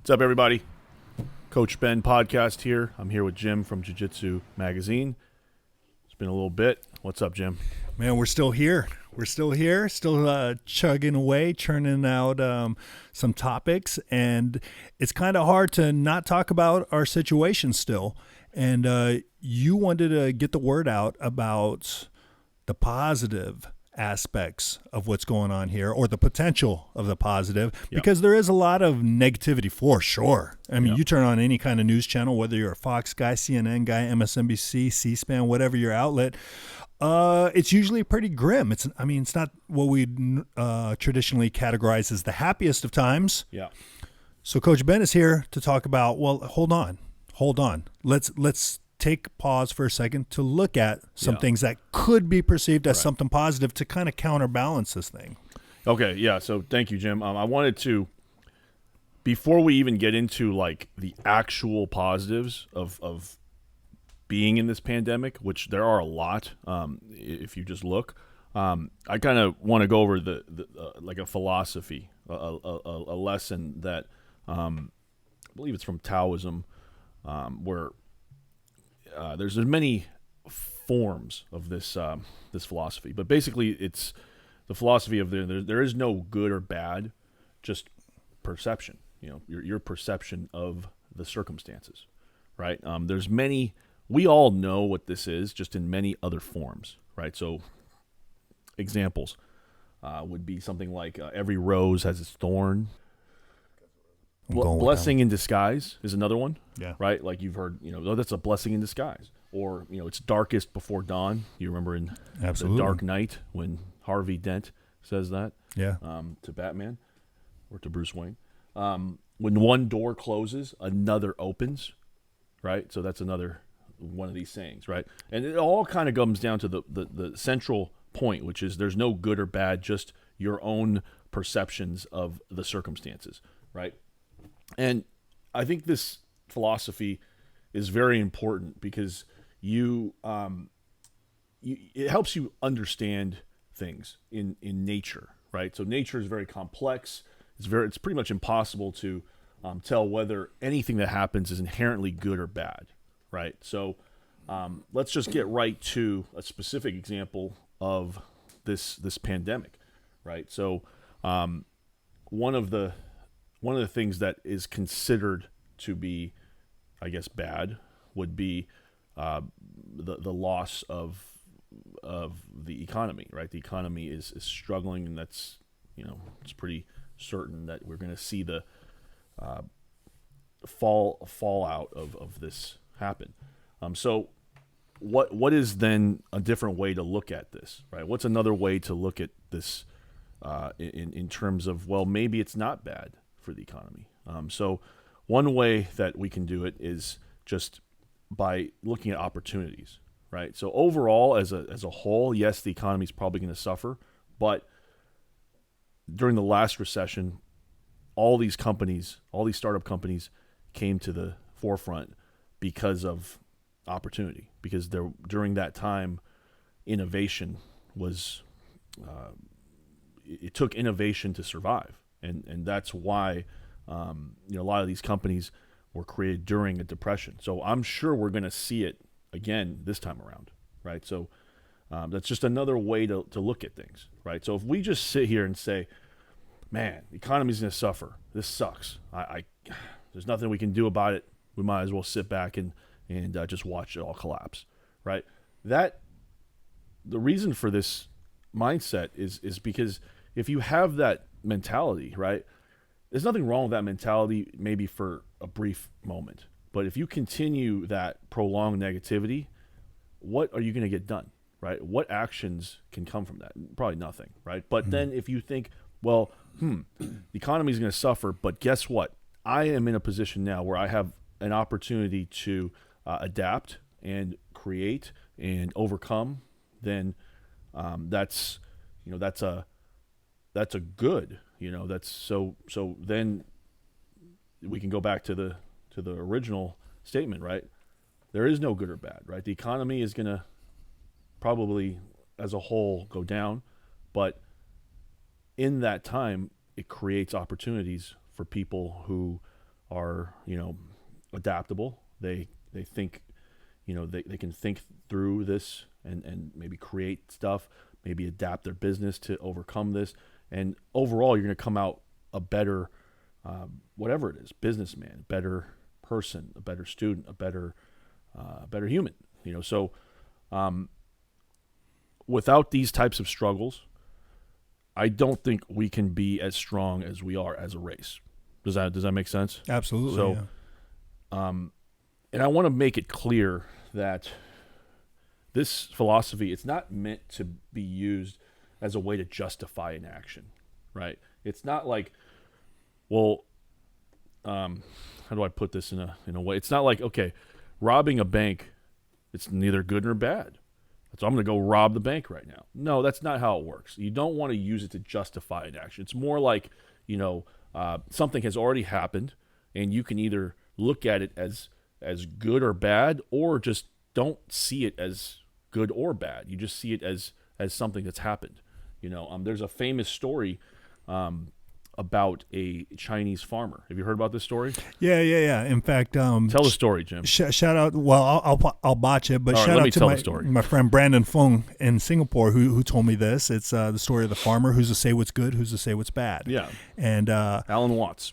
What's up, everybody? Coach Ben podcast here. I'm here with Jim from Jiu-Jitsu Magazine. It's been a little bit. What's up, Jim? Man, we're still here. Still chugging away, churning out some topics. And it's kind of hard to not talk about our situation still. And you wanted to get the word out about the positive aspects of what's going on here, or the potential of the positive, because there is a lot of negativity for sure. I mean, you turn on any kind of news channel, whether you're a Fox guy, CNN guy, MSNBC, C-SPAN, whatever your outlet, it's usually pretty grim. It's not what we traditionally categorize as the happiest of times. Yeah. So Coach Ben is here to talk about, well, hold on. Let's take pause for a second to look at some things that could be perceived as something positive to kind of counterbalance this thing. Okay, yeah, so thank you, Jim. I wanted to, before we even get into like the actual positives of being in this pandemic, which there are a lot, if you just look, I kind of want to go over the like a philosophy, a lesson that I believe it's from Taoism, where there's many forms of this this philosophy, but basically it's the philosophy of there is no good or bad, just perception. You know, your perception of the circumstances, right? There's many. We all know what this is, just in many other forms, right? So examples would be something like every rose has its thorn. Blessing in disguise is another one, right? Like you've heard, that's a blessing in disguise. Or, it's darkest before dawn. You remember in The Dark Knight when Harvey Dent says that to Batman or to Bruce Wayne. When one door closes, another opens, right? So that's another one of these sayings, right? And it all kind of comes down to the central point, which is there's no good or bad, just your own perceptions of the circumstances, right? And I think this philosophy is very important because it helps you understand things in nature, right? So nature is very complex. It's pretty much impossible to tell whether anything that happens is inherently good or bad, right? So let's just get right to a specific example of this pandemic, right? So one of the things that is considered to be, I guess, bad would be the loss of the economy, right? The economy is struggling, and that's, it's pretty certain that we're going to see the fallout of this happen. So what is then a different way to look at this, right? What's another way to look at this in terms of, well, maybe it's not bad for the economy. So one way that we can do it is just by looking at opportunities, right? So overall, as a whole, yes, the economy is probably going to suffer, but during the last recession, all these startup companies came to the forefront because of opportunity, because during that time, innovation was, it took innovation to survive. And that's why, a lot of these companies were created during a depression. So I'm sure we're going to see it again this time around, right? So that's just another way to look at things, right? So if we just sit here and say, man, the economy's going to suffer, this sucks, there's nothing we can do about it, we might as well sit back and just watch it all collapse, right? The reason for this mindset is because if you have that mentality, right, there's nothing wrong with that mentality maybe for a brief moment. But if you continue that prolonged negativity, what are you going to get done, right? What actions can come from that? Probably nothing, right? But then if you think, well, the economy is going to suffer, but guess what? I am in a position now where I have an opportunity to adapt and create and overcome, then that's a good, that's so then we can go back to the original statement, right? There is no good or bad, right? The economy is going to probably as a whole go down, but in that time it creates opportunities for people who are, adaptable. They think, they can think through this and maybe create stuff, maybe adapt their business to overcome this. And overall, you're going to come out a better, whatever it is, businessman, better person, a better student, a better human. So without these types of struggles, I don't think we can be as strong as we are as a race. Does that make sense? Absolutely. So, and I want to make it clear that this philosophy, it's not meant to be used as a way to justify an action, right? It's not like, well, how do I put this in a way? It's not like, okay, robbing a bank, it's neither good nor bad. So I'm going to go rob the bank right now. No, that's not how it works. You don't want to use it to justify an action. It's more like, something has already happened, and you can either look at it as good or bad, or just don't see it as good or bad. You just see it as something that's happened. There's a famous story about a Chinese farmer. Have you heard about this story? Yeah. In fact, tell the story, Jim. Shout out. Well, I'll botch it, but All right, shout let out me to tell the story. my friend Brandon Fung in Singapore who told me this. It's the story of the farmer who's to say what's good, who's to say what's bad. Yeah. And Alan Watts.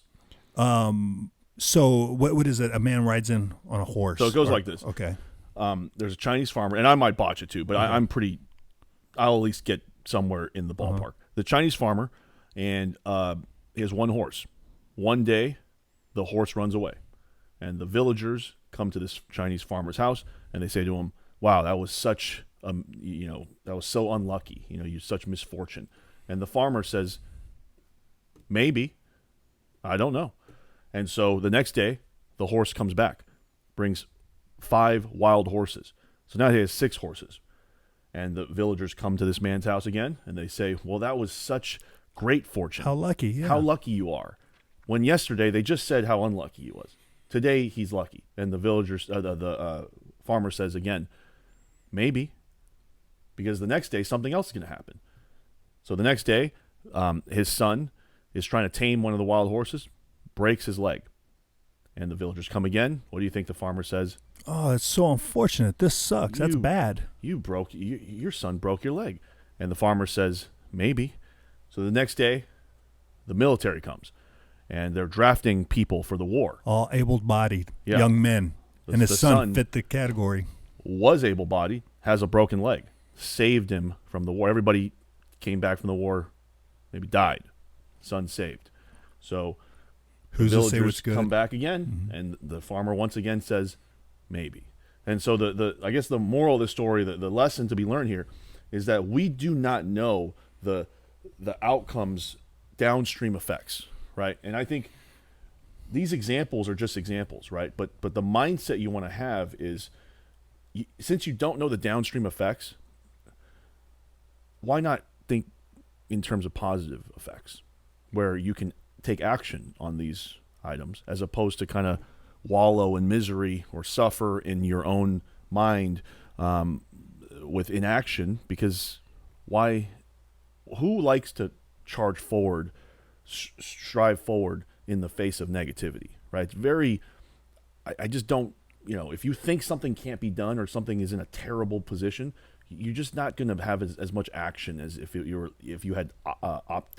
So what is it? A man rides in on a horse. So it goes like this. Okay. There's a Chinese farmer, and I might botch it too, but I'll at least get somewhere in the ballpark. The Chinese farmer, and he has one horse. One day, the horse runs away, and the villagers come to this Chinese farmer's house, and they say to him, "Wow, that was such, that was so unlucky. You such misfortune." And the farmer says, "Maybe, I don't know." And so the next day, the horse comes back, brings 5 wild horses. So now he has 6 horses. And the villagers come to this man's house again, and they say, "Well, that was such great fortune. How lucky, yeah. How lucky you are. When yesterday they just said how unlucky he was. Today he's lucky." And the villagers, the farmer says again, "Maybe, because the next day something else is going to happen." So the next day, his son is trying to tame one of the wild horses, breaks his leg. And the villagers come again. What do you think the farmer says? "Oh, it's so unfortunate. This sucks. That's bad. Your son broke your leg." And the farmer says, "Maybe." So the next day, the military comes, and they're drafting people for the war. All able-bodied young men. And his son fit the category. Was able-bodied, has a broken leg. Saved him from the war. Everybody came back from the war, maybe died. Son saved. So who's the to say what's villagers good? come back again, and the farmer once again says, "Maybe." And so I guess the moral of the story, the lesson to be learned here, is that we do not know the outcomes, downstream effects, right? And I think these examples are just examples, right? But the mindset you want to have is, since you don't know the downstream effects, why not think in terms of positive effects, where you can take action on these items, as opposed to kind of wallow in misery or suffer in your own mind with inaction? Because who likes to charge forward, strive forward in the face of negativity, right? It's I just don't, if you think something can't be done or something is in a terrible position, you're just not going to have as much action as if you had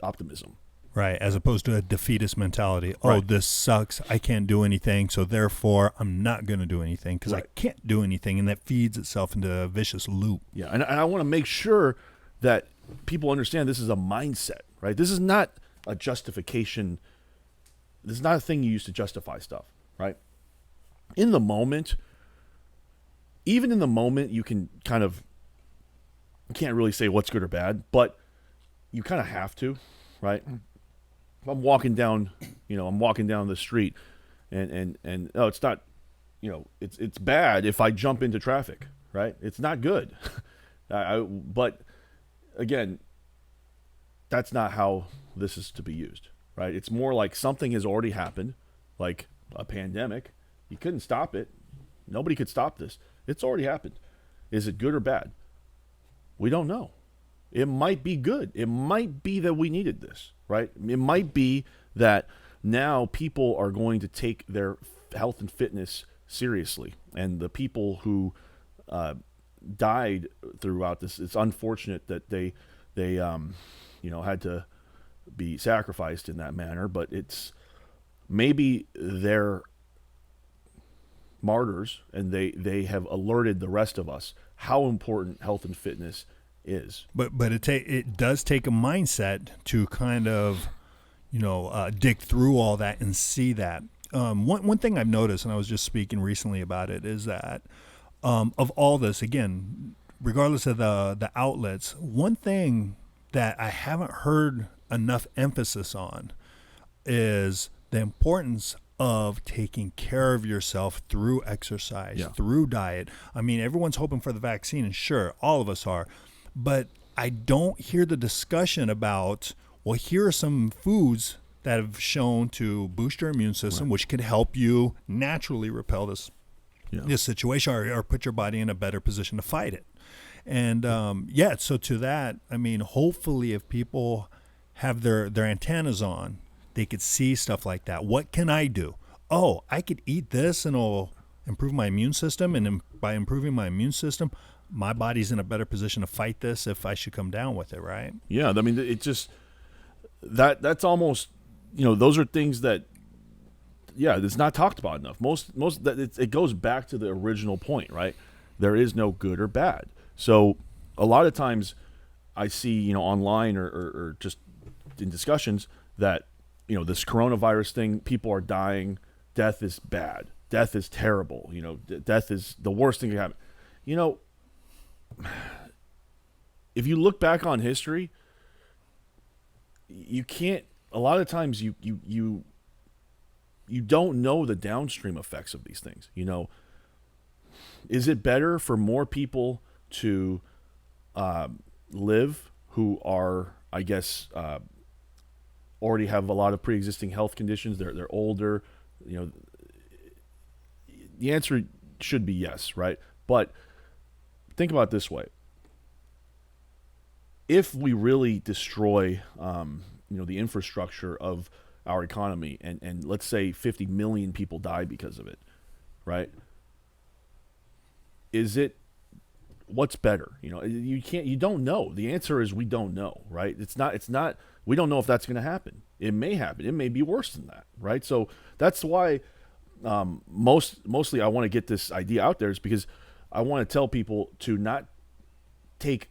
optimism. Right, as opposed to a defeatist mentality. Right. Oh, this sucks. I can't do anything, so therefore I'm not going to do anything because I can't do anything, and that feeds itself into a vicious loop. Yeah, and I want to make sure that people understand this is a mindset, right? This is not a justification. This is not a thing you use to justify stuff, right? In the moment, even in the moment, you can you can't really say what's good or bad, but you kind of have to, right? If I'm walking down the street, and no, it's not, it's bad if I jump into traffic, right? It's not good. But again, that's not how this is to be used, right? It's more like something has already happened, like a pandemic. You couldn't stop it. Nobody could stop this. It's already happened. Is it good or bad? We don't know. It might be good. It might be that we needed this, right? It might be that now people are going to take their health and fitness seriously, and the people who died throughout this, it's unfortunate that they had to be sacrificed in that manner, but it's maybe they're martyrs, and they have alerted the rest of us how important health and fitness is. But it does take a mindset to kind of dig through all that and see that. One thing I've noticed, and I was just speaking recently about it, is that of all this, again, regardless of the outlets, one thing that I haven't heard enough emphasis on is the importance of taking care of yourself through exercise, through diet. I mean, everyone's hoping for the vaccine, and sure, all of us are, but I don't hear the discussion about, well, here are some foods that have shown to boost your immune system, which could help you naturally repel this situation or put your body in a better position to fight it. And so to that, I mean, hopefully if people have their antennas on, they could see stuff like that. What can I do? Oh, I could eat this and it'll improve my immune system. And by improving my immune system, my body's in a better position to fight this if I should come down with it, right? Yeah, I mean, it just, that's almost, those are things that, it's not talked about enough. It goes back to the original point, right? There is no good or bad. So a lot of times I see, online or just in discussions that, this coronavirus thing, people are dying. Death is bad. Death is terrible. Death is the worst thing that can happen. If you look back on history, you can't, a lot of times you don't know the downstream effects of these things. Is it better for more people to live who are, I guess, already have a lot of pre-existing health conditions? They're older. The answer should be yes, right? But think about it this way: if we really destroy, the infrastructure of our economy, and let's say 50 million people die because of it, right? What's better? You don't know. The answer is we don't know, right? It's not, we don't know if that's going to happen. It may happen. It may be worse than that, right? So that's why mostly I want to get this idea out there, is because I want to tell people to not take,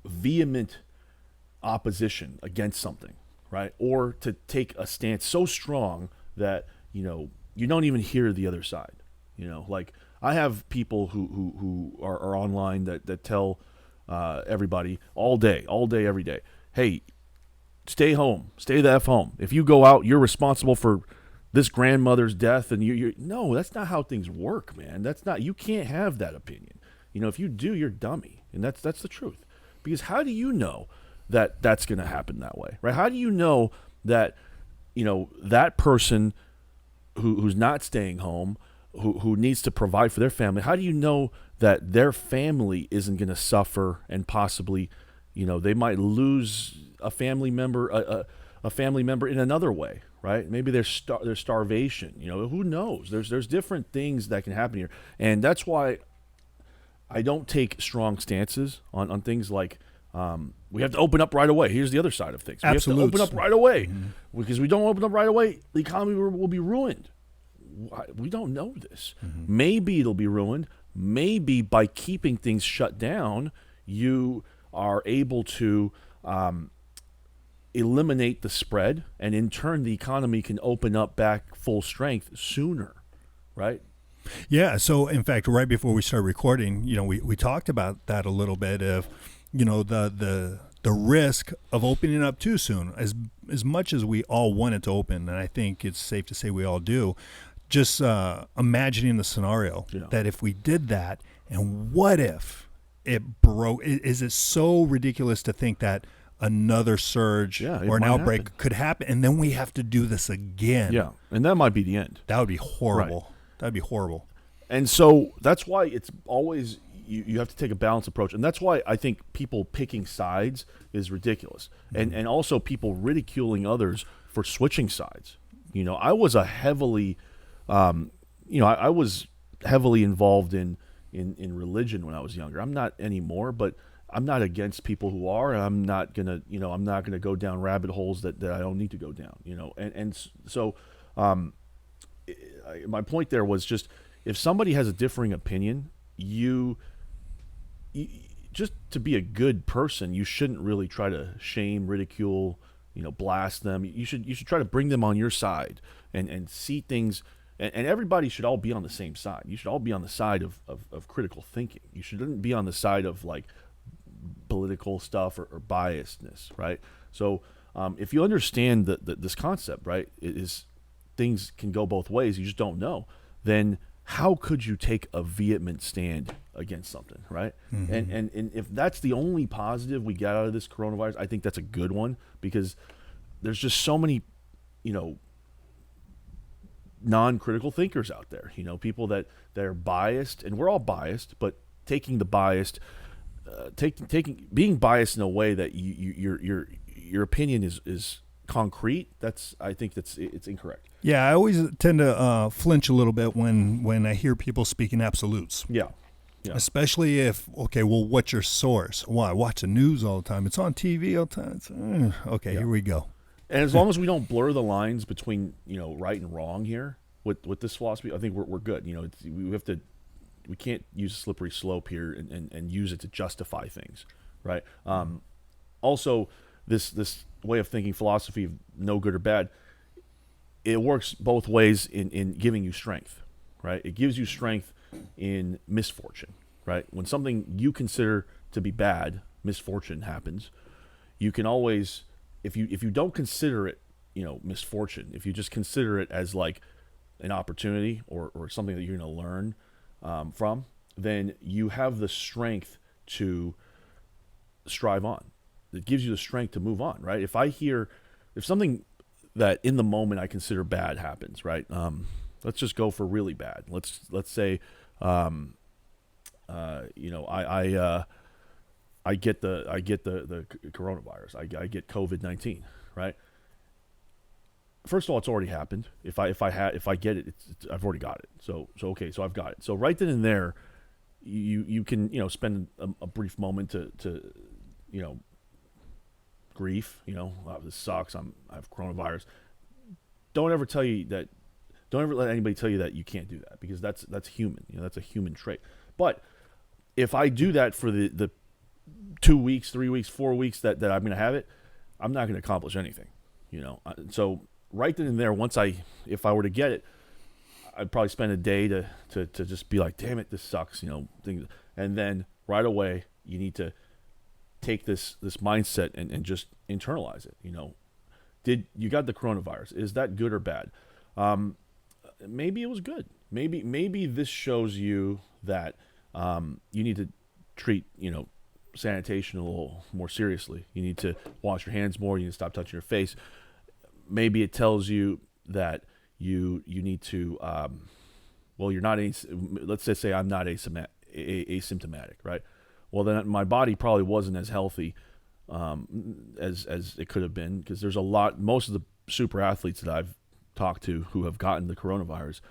vehement opposition against something, right? Or to take a stance so strong that, you don't even hear the other side. Like I have people who are online that tell everybody all day, every day, hey, stay home, stay the F home. If you go out, you're responsible for this grandmother's death. And you're no, that's not how things work, man. You can't have that opinion. If you do, you're dummy. And that's the truth. Because how do you know that that's going to happen that way, right? How do you know that, that person who's not staying home, who needs to provide for their family, how do you know that their family isn't going to suffer and possibly, they might lose a family member in another way, right? Maybe there's starvation, who knows? There's different things that can happen here. And that's why I don't take strong stances on things like, we have to open up right away. Here's the other side of things. Absolutely. We have to open up right away. Mm-hmm. Because we don't open up right away, the economy will be ruined. We don't know this. Mm-hmm. Maybe it'll be ruined. Maybe by keeping things shut down, you are able to eliminate the spread, and in turn, the economy can open up back full strength sooner, right? Yeah. So, in fact, right before we started recording, we talked about that a little bit of, the risk of opening up too soon. As much as we all want it to open, and I think it's safe to say we all do, just imagining the scenario that if we did that, and what if it broke? Is it so ridiculous to think that another surge or an outbreak could happen, and then we have to do this again? Yeah, and that might be the end. That would be horrible. Right. That would be horrible. And so that's why it's always, you have to take a balanced approach. And that's why I think people picking sides is ridiculous. Mm-hmm. And also people ridiculing others for switching sides. I was a heavily, I was heavily involved in religion when I was younger. I'm not anymore, but I'm not against people who are, and I'm not gonna go down rabbit holes that I don't need to go down, so my point there was just, if somebody has a differing opinion, you just to be a good person, you shouldn't really try to shame, ridicule, blast them. You should try to bring them on your side and see things. And everybody should all be on the same side. You should all be on the side of critical thinking. You shouldn't be on the side of like political stuff or biasness, right? So if you understand this concept, right, it is things can go both ways. You just don't know. Then how could you take a vehement stand against something, right? Mm-hmm. And if that's the only positive we get out of this coronavirus, I think that's a good one, because there's just so many, non-critical thinkers out there, people that are biased, and we're all biased, but taking the biased, being biased in a way that your opinion is concrete. I think it's incorrect. Yeah, I always tend to flinch a little bit when I hear people speaking absolutes. Yeah. Especially if, okay, well, what's your source? Well, I watch the news all the time. It's on TV all the time. Okay, Here we go. And as long as we don't blur the lines between, right and wrong here with this philosophy, I think we're good. We can't use a slippery slope here and use it to justify things, right? Also, this way of thinking, philosophy of no good or bad, it works both ways in giving you strength, right? It gives you strength in misfortune, right? When something you consider to be bad, misfortune happens, you can always, if you don't consider it, misfortune, if you just consider it as like an opportunity or something that you're going to learn from, then you have the strength to strive on. It gives you the strength to move on, right? If something that in the moment I consider bad happens, right? Let's just go for really bad. Let's say, I get the coronavirus. I get COVID-19, right? First of all, it's already happened. If I get it, I've already got it. So okay, so I've got it. So right then and there, you can spend a brief moment to grief. This sucks. I have coronavirus. Don't ever let anybody tell you that you can't do that, because that's human. That's a human trait. But if I do that for the 2 weeks, 3 weeks, 4 weeks that I'm going to have it, I'm not going to accomplish anything. So right then and there, if I were to get it, I'd probably spend a day to just be like, damn it, this sucks. And then right away, you need to take this mindset and just internalize it. Did you got the coronavirus? Is that good or bad? Maybe it was good. Maybe this shows you that you need to treat sanitation a little more seriously. You need to wash your hands more. You need to stop touching your face. Maybe it tells you that you need to you're not let's just say I'm not asymptomatic, right? Well, then my body probably wasn't as healthy as it could have been, because there's most of the super athletes that I've talked to who have gotten the coronavirus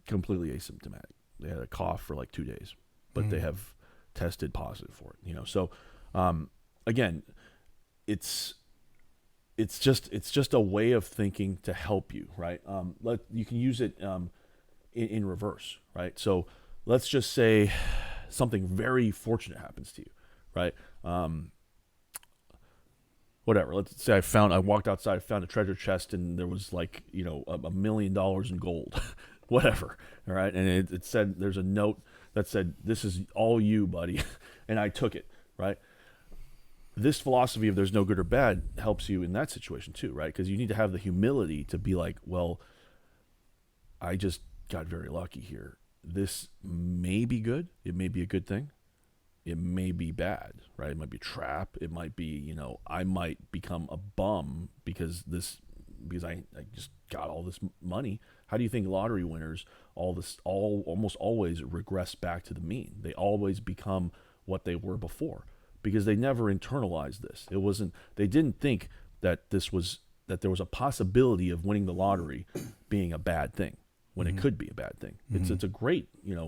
completely asymptomatic. They had a cough for like 2 days, but they have tested positive for it. So again, it's just a way of thinking to help you, right? You can use it in reverse, right? So let's just say something very fortunate happens to you, right? Whatever. Let's say I walked outside, found a treasure chest, and there was like, $1 million in gold, whatever. All right. And it said, there's a note that said, this is all you, buddy. And I took it, right? This philosophy of there's no good or bad helps you in that situation too, right? Because you need to have the humility to be like, well, I just got very lucky here. This may be good. It may be a good thing. It may be bad, right? It might be a trap. It might be, I might become a bum because I just got all this money. How do you think lottery winners almost always regress back to the mean? They always become what they were before, because they never internalized this. They didn't think that this was that there was a possibility of winning the lottery being a bad thing when it could be a bad thing. It's a great, It's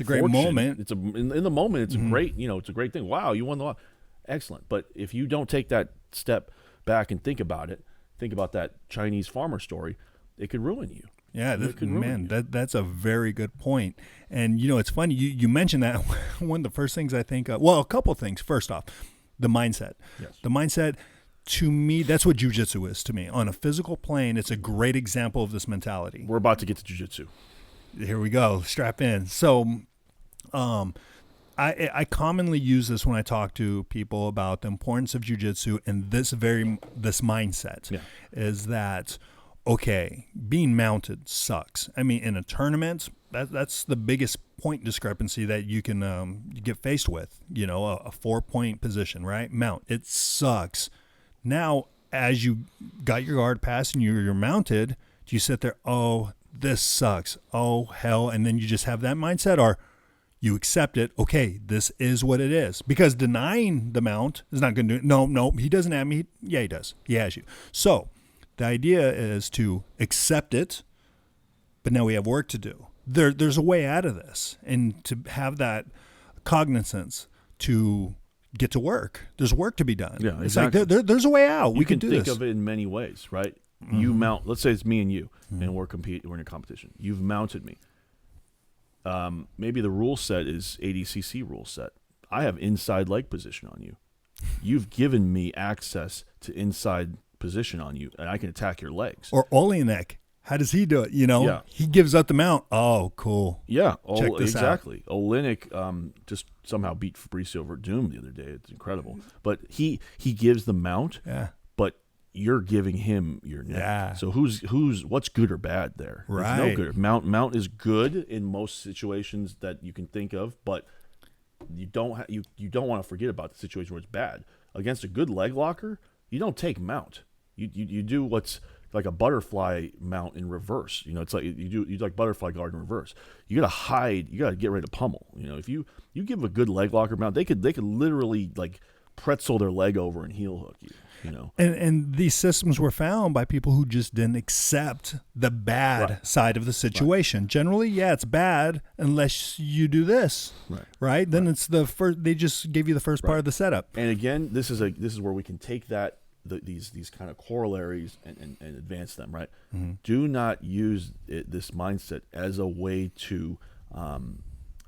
a great fortune. moment. It's in the moment. It's a great, it's a great thing. Wow, you won the lottery. Excellent. But if you don't take that step back and think about it, think about that Chinese farmer story, it could ruin you. Yeah, that's a very good point. And, it's funny. You mentioned that one of the first things I think of, well, a couple things. First off, the mindset. Yes. The mindset, to me, that's what jiu-jitsu is to me. On a physical plane, it's a great example of this mentality. We're about to get to jiu-jitsu. Here we go. Strap in. So I commonly use this when I talk to people about the importance of jiu-jitsu, and this mindset is that, okay, being mounted sucks. I mean, in a tournament, that's the biggest point discrepancy that you can get faced with. A 4-point position, right? Mount. It sucks. Now, as you got your guard pass and you're mounted, do you sit there, oh, this sucks, oh, hell, and then you just have that mindset, or you accept it, okay, this is what it is? Because denying the mount is not going to do it. No, he doesn't have me. Yeah, he does. He has you. So the idea is to accept it, but now we have work to do. There's a way out of this, and to have that cognizance to get to work. There's work to be done. Yeah, exactly. It's like there's a way out. We can do think this. of it in many ways, right? You mount. Let's say it's me and you, and we're in a competition. You've mounted me. Maybe the rule set is ADCC rule set. I have inside leg position on you. You've given me access to inside position on you, and I can attack your legs. Or Olenek. How does he do it? He gives up the mount. Oh, cool. Yeah, Check this exactly. Olenek just somehow beat Fabricio over Doom the other day. It's incredible. But he gives the mount. Yeah. But you're giving him your neck. Yeah. So what's good or bad there? Right. There's no good. Mount is good in most situations that you can think of, but you don't want to forget about the situation where it's bad. Against a good leg locker, you don't take mount. You do what's like a butterfly mount in reverse. It's like you do like butterfly guard in reverse. You gotta hide. You gotta get ready to pummel. If you give a good leg locker mount, they could literally like pretzel their leg over and heel hook you. And these systems were found by people who just didn't accept the bad side of the situation. Right. Generally, it's bad unless you do this. Right? Then it's the first. They just gave you the first part of the setup. And again, this is where we can take that. These kind of corollaries and advance them, right? Mm-hmm. Do not use this mindset as a way to I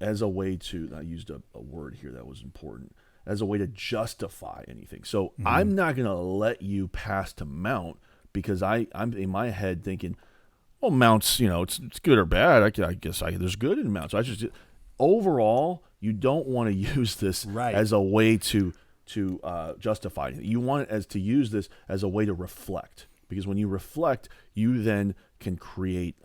used a word here that was important, as a way to justify anything. So I'm not going to let you pass to mount because I'm in my head thinking, well, mounts, it's good or bad. I guess there's good in mounts. So overall, you don't want to use this as a way to justify it. You want it to use this as a way to reflect, because when you reflect, you then can create,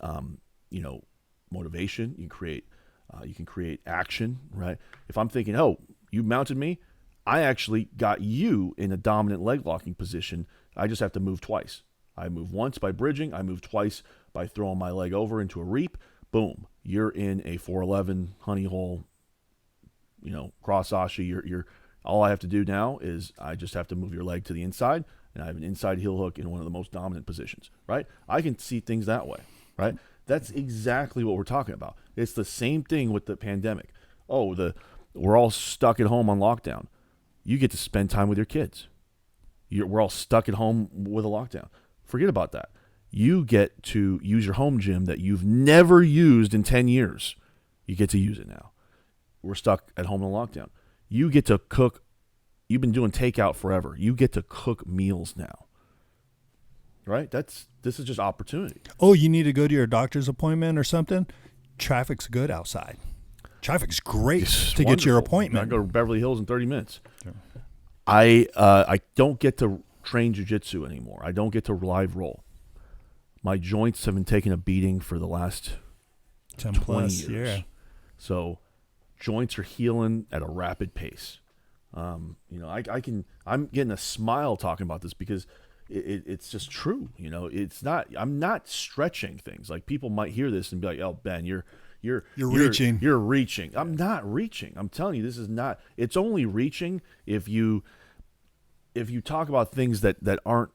motivation. You can create action, right? If I'm thinking, oh, you mounted me, I actually got you in a dominant leg locking position. I just have to move twice. I move once by bridging. I move twice by throwing my leg over into a reap. Boom, you're in a 411 honey hole. Cross ashi. You're all I have to do now is I just have to move your leg to the inside, and I have an inside heel hook in one of the most dominant positions, right? I can see things that way, right? That's exactly what we're talking about. It's the same thing with the pandemic. We're all stuck at home on lockdown. You get to spend time with your kids. We're all stuck at home with a lockdown. Forget about that. You get to use your home gym that you've never used in 10 years. You get to use it now. We're stuck at home in a lockdown. You get to cook. You've been doing takeout forever. You get to cook meals now. Right? This is just opportunity. Oh, you need to go to your doctor's appointment or something? Traffic's good outside. Traffic's great to get your appointment. I go to Beverly Hills in 30 minutes. Sure. I don't get to train jiu-jitsu anymore. I don't get to live roll. My joints have been taking a beating for the last 10 20 plus years. Yeah. So joints are healing at a rapid pace. I'm getting a smile talking about this because it's just true. I'm not stretching things. Like, people might hear this and be like, "Oh, Ben, you're reaching. You're reaching." I'm not reaching. I'm telling you, this is not. It's only reaching if you if you talk about things that aren't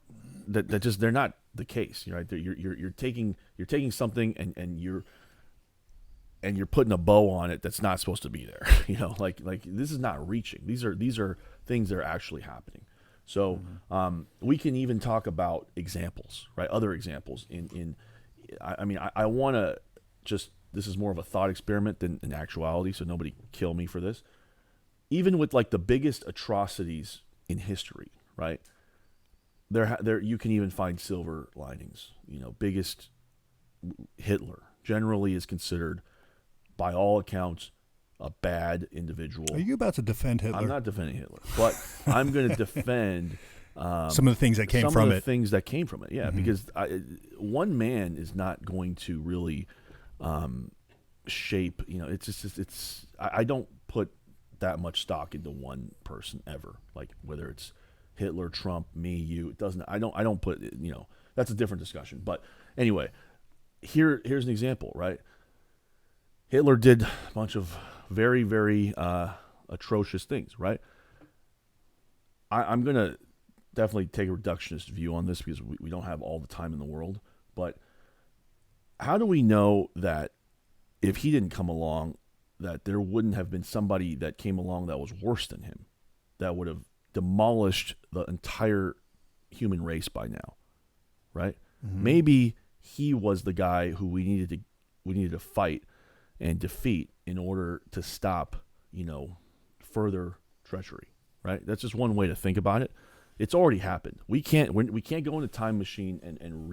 that just they're not the case, right? You're taking something and you're putting a bow on it that's not supposed to be there. Like this is not reaching. These are things that are actually happening. So we can even talk about examples, right? Other examples I want to just, this is more of a thought experiment than an actuality, so nobody kill me for this. Even with like the biggest atrocities in history, right? There you can even find silver linings. Biggest, Hitler generally is considered, by all accounts, a bad individual. Are you about to defend Hitler? I'm not defending Hitler, but I'm going to defend some of the things that came from it. Things that came from it, yeah. Mm-hmm. Because one man is not going to really shape. I don't put that much stock into one person ever. Like whether it's Hitler, Trump, me, you. It doesn't. I don't put. That's a different discussion. But anyway, here's an example, right? Hitler did a bunch of very, very atrocious things, right? I'm going to definitely take a reductionist view on this because we don't have all the time in the world. But how do we know that if he didn't come along, that there wouldn't have been somebody that came along that was worse than him, that would have demolished the entire human race by now, right? Mm-hmm. Maybe he was the guy who we needed to fight and defeat in order to stop, further treachery, right? That's just one way to think about it. It's already happened. We can't go in a time machine and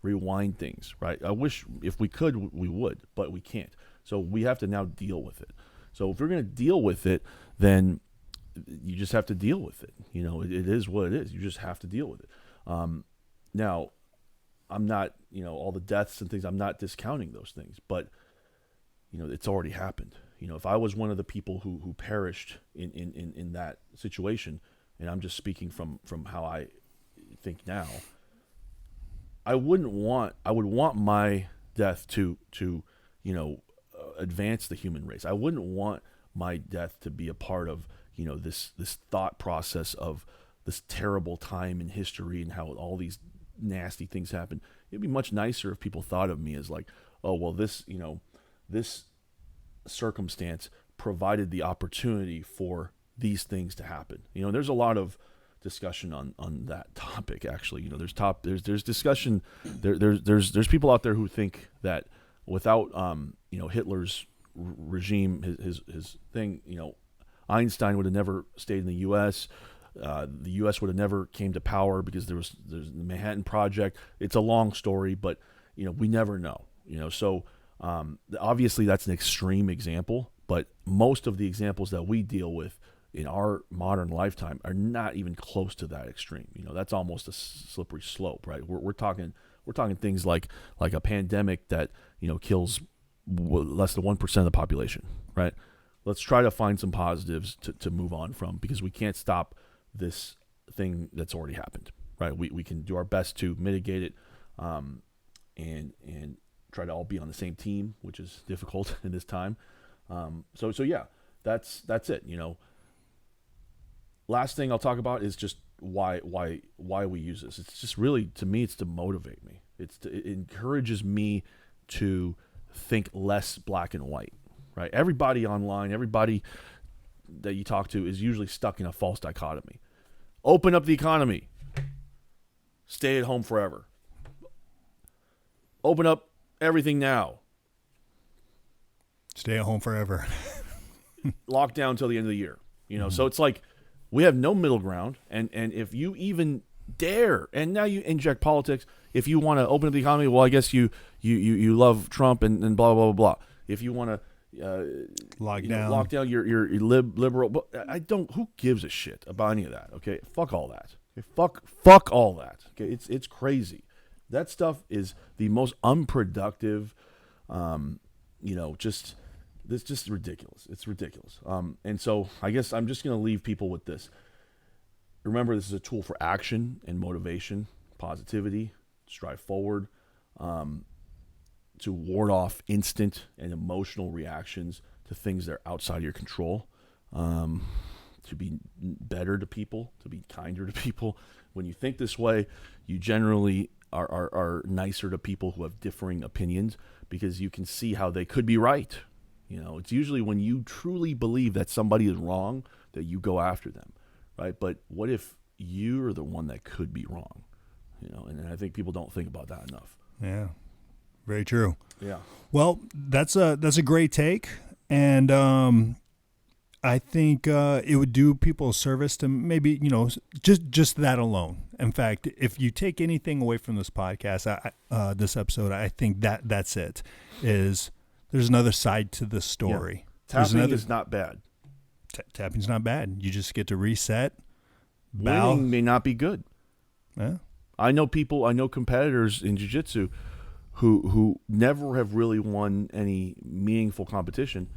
rewind things, right? I wish if we could, we would, but we can't. So we have to now deal with it. So if we're going to deal with it, then you just have to deal with it. It is what it is. You just have to deal with it. Now, I'm not, all the deaths and things, I'm not discounting those things, but it's already happened. If I was one of the people who perished in that situation, and I'm just speaking from how I think now, I would want my death to advance the human race. I wouldn't want my death to be a part of, this thought process of this terrible time in history and how all these nasty things happen. It'd be much nicer if people thought of me as like, oh, well, this circumstance provided the opportunity for these things to happen. There's a lot of discussion on that topic. Actually, there's discussion. There's people out there who think that without Hitler's regime, his thing, Einstein would have never stayed in the U.S. The U.S. would have never came to power because there's the Manhattan Project. It's a long story, but we never know. So obviously that's an extreme example, but most of the examples that we deal with in our modern lifetime are not even close to that extreme. That's almost a slippery slope, right? We're talking things like a pandemic that kills less than 1% of the population, right? Let's try to find some positives to move on from, because we can't stop this thing that's already happened, right? We can do our best to mitigate it, and try to all be on the same team, which is difficult in this time. So yeah, that's it. Last thing I'll talk about is just why we use this. It's just really, to me, it's to motivate me. It encourages me to think less black and white, right? Everybody online, everybody that you talk to is usually stuck in a false dichotomy. Open up the economy. Stay at home forever. Open up everything now. Stay at home forever. Lockdown until the end of the year. So it's like we have no middle ground. And if you even dare, and now you inject politics, if you want to open up the economy, well, I guess you love Trump and blah, blah, blah, blah. If you want to lock down your liberal, but who gives a shit about any of that? Okay. Fuck all that. Okay? Fuck all that. Okay. It's crazy. That stuff is the most unproductive, it's just ridiculous. It's ridiculous. And so I guess I'm just going to leave people with this. Remember, this is a tool for action and motivation, positivity, strive forward, to ward off instant and emotional reactions to things that are outside of your control. to be better to people, to be kinder to people. When you think this way, you generally are nicer to people who have differing opinions because you can see how they could be right. It's usually when you truly believe that somebody is wrong that you go after them, right? But what if you're the one that could be wrong? And I think people don't think about that enough. Yeah, very true. Yeah. Well, that's a great take, and I think it would do people a service to maybe just that alone. In fact, if you take anything away from this podcast, this episode, I think that's it. There's another side to the story. Yeah. Tapping is not bad. Tapping's not bad. You just get to reset. Bow. Winning may not be good. Yeah. I know competitors in jiu-jitsu who never have really won any meaningful competition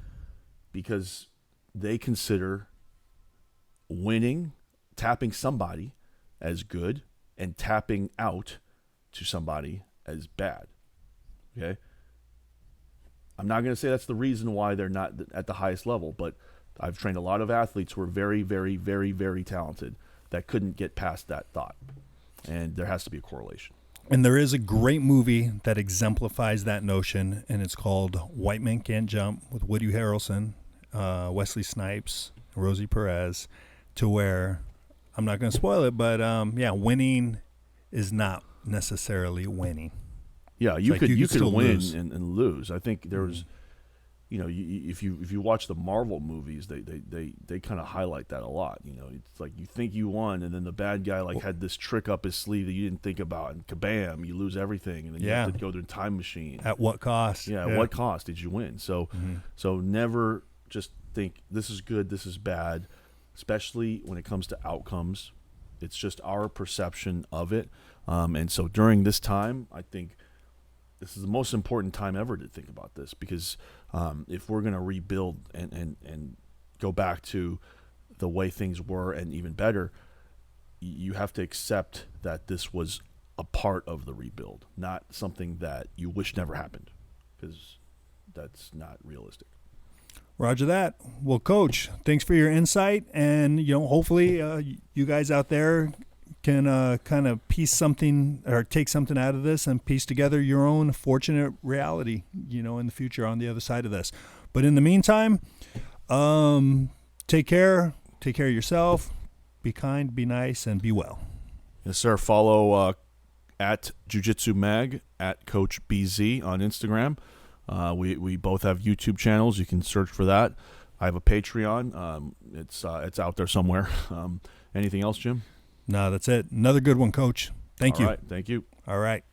because they consider tapping somebody as good and tapping out to somebody as bad. Okay? I'm not going to say that's the reason why they're not at the highest level, but I've trained a lot of athletes who are very, very, very, very talented that couldn't get past that thought. And there has to be a correlation. And there is a great movie that exemplifies that notion, and it's called White Men Can't Jump with Woody Harrelson, Wesley Snipes, Rosie Perez, to where, I'm not going to spoil it, but winning is not necessarily winning. Yeah, you could win and lose. I think there was, if you watch the Marvel movies, they kind of highlight that a lot. It's like you think you won, and then the bad guy had this trick up his sleeve that you didn't think about, and kabam, you lose everything, and then you have to go to a time machine. At what cost? Yeah, at what cost did you win? So, so never just think this is good, this is bad, especially when it comes to outcomes. It's just our perception of it, and so during this time, I think this is the most important time ever to think about this because if we're going to rebuild and go back to the way things were and even better, you have to accept that this was a part of the rebuild, not something that you wish never happened, because that's not realistic. Roger that. Well, Coach, thanks for your insight, and hopefully you guys out there can kind of piece something or take something out of this and piece together your own fortunate reality, in the future on the other side of this. But in the meantime, take care of yourself, be kind, be nice, and be well. Yes, sir. Follow at Jiu-Jitsu Mag, at Coach BZ on Instagram. We both have YouTube channels. You can search for that. I have a Patreon. It's out there somewhere. Anything else, Jim? No, that's it. Another good one, Coach. Thank you. All right. Thank you. All right.